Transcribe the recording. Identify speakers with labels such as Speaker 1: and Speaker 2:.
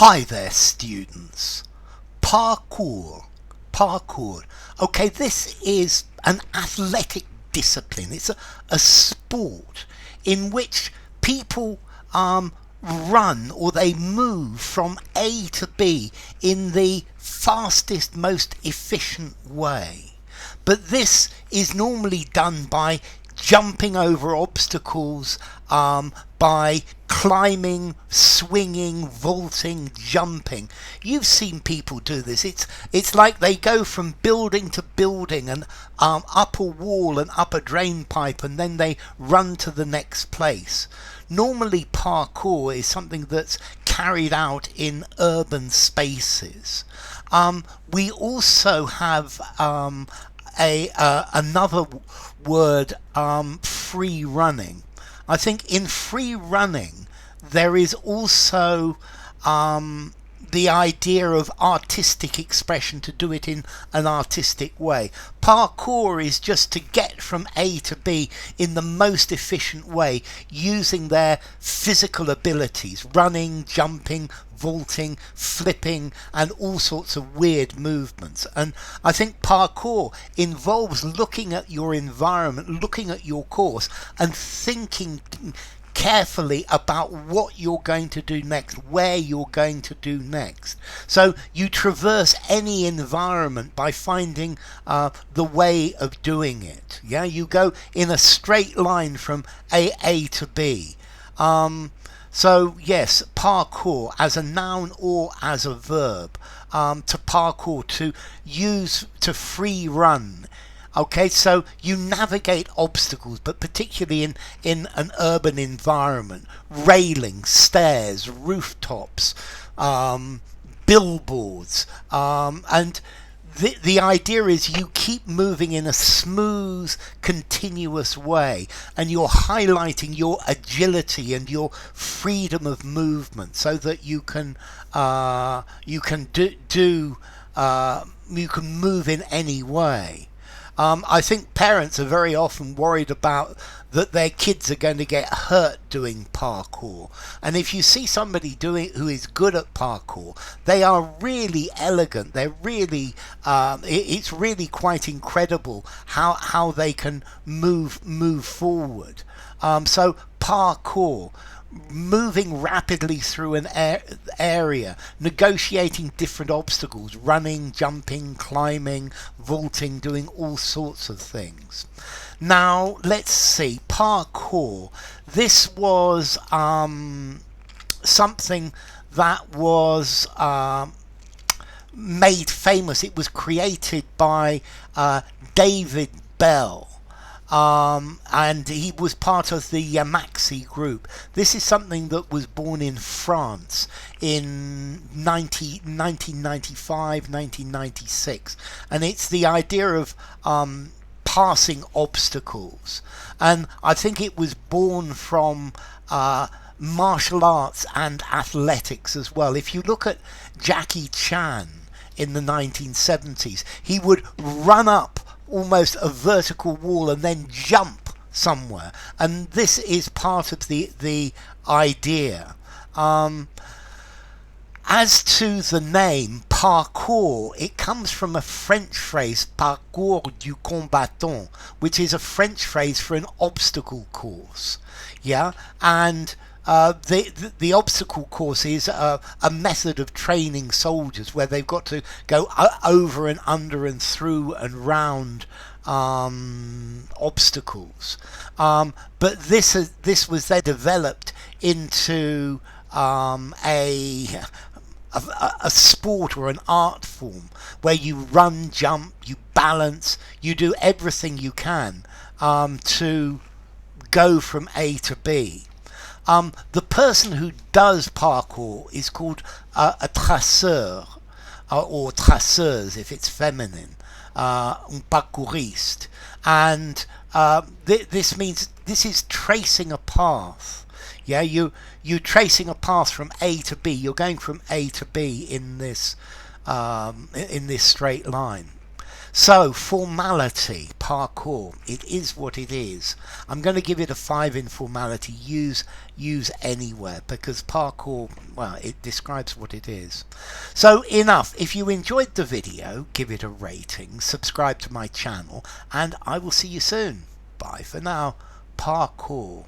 Speaker 1: Hi there, students. Parkour. Parkour. Okay, this is an athletic discipline. It's a sport in which people run, or they move from A to B in the fastest, most efficient way. But this is normally done by jumping over obstacles, by climbing, swinging, vaulting, jumping. You've seen people do this. It's like they go from building to building and up a wall and up a drain pipe, and then they run to the next place. Normally parkour is something that's carried out in urban spaces. We also have another word, free running. I think in free running there is also the idea of artistic expression, to do it in an artistic way. Parkour is just to get from A to B in the most efficient way, using their physical abilities, running, jumping, vaulting, flipping, and all sorts of weird movements. And I think parkour involves looking at your environment, looking at your course, and thinking carefully about what you're going to do next, where you're going to do next. So you traverse any environment by finding the way of doing it. Yeah, you go in a straight line from A to B. So yes, parkour as a noun or as a verb. To parkour, to use, to free run. Okay, so you navigate obstacles, but particularly in an urban environment, railings, stairs, rooftops, billboards, and the idea is you keep moving in a smooth, continuous way, and you're highlighting your agility and your freedom of movement, so that you can move in any way. I think parents are very often worried about that their kids are going to get hurt doing parkour. And if you see somebody doing who is good at parkour, they are really elegant. They're really, it's really quite incredible how they can move forward. So parkour, moving rapidly through an area, negotiating different obstacles, running, jumping, climbing, vaulting, doing all sorts of things. Now let's see, parkour. This was something that was made famous. It was created by David Bell. And he was part of the Yamaxi group. This is something that was born in France in 1995, 1996, and it's the idea of passing obstacles. And I think it was born from martial arts and athletics as well. If you look at Jackie Chan in the 1970s, he would run up almost a vertical wall and then jump somewhere, and this is part of the idea. As to the name parkour, it comes from a French phrase, parcours du combattant, which is a French phrase for an obstacle course. Yeah, and the obstacle course is a method of training soldiers where they've got to go over and under and through and round obstacles. But this was then developed into a sport or an art form where you run, jump, you balance, you do everything you can to go from A to B. The person who does parkour is called a traceur, or traceuse if it's feminine, un parkouriste. And this means this is tracing a path. Yeah, you're tracing a path from A to B. You're going from A to B in this straight line. So, formality, parkour, it is what it is. I'm going to give it a 5 in formality. Use anywhere, because parkour, well, it describes what it is. So enough. If you enjoyed the video, give it a rating, subscribe to my channel, and I will see you soon. Bye for now. Parkour.